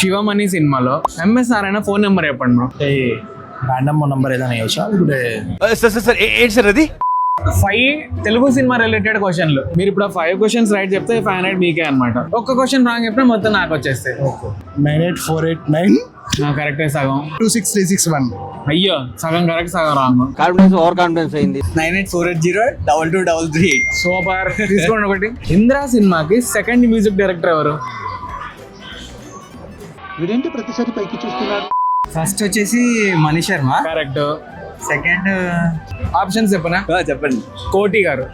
శివమణి సినిమాలో MS Narayana phone number చెప్పండి bro. Random number ఏదైనా వేసా ఇప్పుడు సార్ ఏంటి సార్ అది? 5 తెలుగు సినిమా రిలేటెడ్ క్వశ్చన్లు. మీరు ఇప్పుడు 5 క్వశ్చన్స్ రైట్ చెప్తే 500 మీకే అనమాట. ఒక్క క్వశ్చన్ రాంగ్ చెప్తే మొత్తం నాకు వచ్చేస్తాయి. 98489 కరెక్టే సగం. 26361. అయ్యో సగం కరెక్ట్ సగం రాంగ్. కాన్ఫిడెన్స్ ఓవర్ కాన్ఫిడెన్స్ అయింది. 9848022233. సూపర్. తీసుకోండి ఒకటి. ఇంద్రా సినిమాకి సెకండ్ మ్యూజిక్ డైరెక్టర్ ఎవరు? వీడేంటి ప్రతిసారి పైకి చూస్తున్నాడు? ఫస్ట్ వచ్చేసి Mani Sharma. Correct. Second options చెప్పనా? చెప్పండి. కోటి గారు,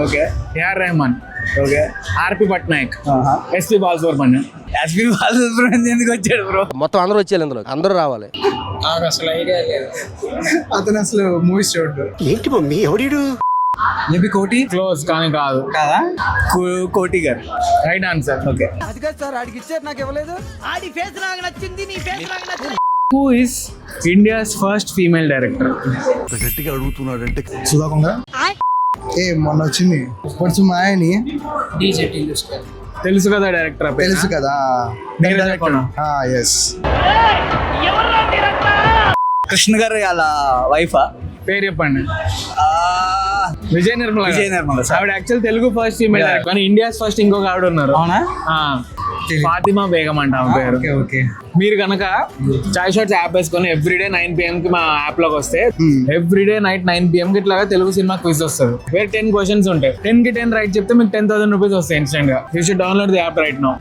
ఓకే ఏఆర్ రెహమాన్, ఓకే ఆర్పి పట్నాయక్, ఎస్పి బాలసుబ్రహ్మణ్యం. ఎస్పీ బాలసుబ్రహ్మణ్యం ఎందుకు వచ్చాడు బ్రో? మొత్తం అందరూ వచ్చేయాలి, ఇందులో అందరూ రావాలి. నాకు అసలు ఐడియా లేదు. అతను అసలు మూవీస్ చూడ్డు. ఏంటి మమ్మీ ఎవడీడు? మేబీ కోటి క్లోజ్ కానీ కాదు. కాదా? కోటి గారు రైట్ ఆన్సర్. ఓకే. అది కాదు సార్, ఆడికి ఇచ్చారు నాకు ఇవ్వలేదు. ఆడి ఫేస్ నాకు నచ్చింది, నీ ఫేస్ నాకు నచ్చింది. Who is India's first female director? గట్టిగా అడుగుతున్నాడంటే సుధాకుంగా మొన్న వచ్చింది కొంచెం మాయని తెలుసు కదా డైరెక్టర్? తెలుసు కదా. ఎస్ కృష్ణ గారు అలా వైఫా? పేరు చెప్పండి. విజయ నిర్మల. విజయ నిర్మల. ఆవిడ actual Telugu first female director, కానీ ఇండియాస్ ఫస్ట్ ఇంకొక ఆవిడ ఉన్నారు. అవునా? ఫాతిమా బేగం అంట ఆమె పేరు. Okay okay. మీరు కనుక చాయ్ షాట్స్ యాప్ వేసుకొని ఎవ్రీడే 9 PM కి మా యాప్ లోకి వస్తే ఎవ్రీడే నైట్ 9 PM కి ఇట్లాగా తెలుగు సినిమా క్విజ్ వస్తుంది. వేరే 10 క్వశ్చన్స్ ఉంటాయి. 10 కి 10 రైట్ చెప్తే మీకు 10,000 రూపీస్ వస్తాయి ఇన్స్టెంట్ గా. You should download the app right now.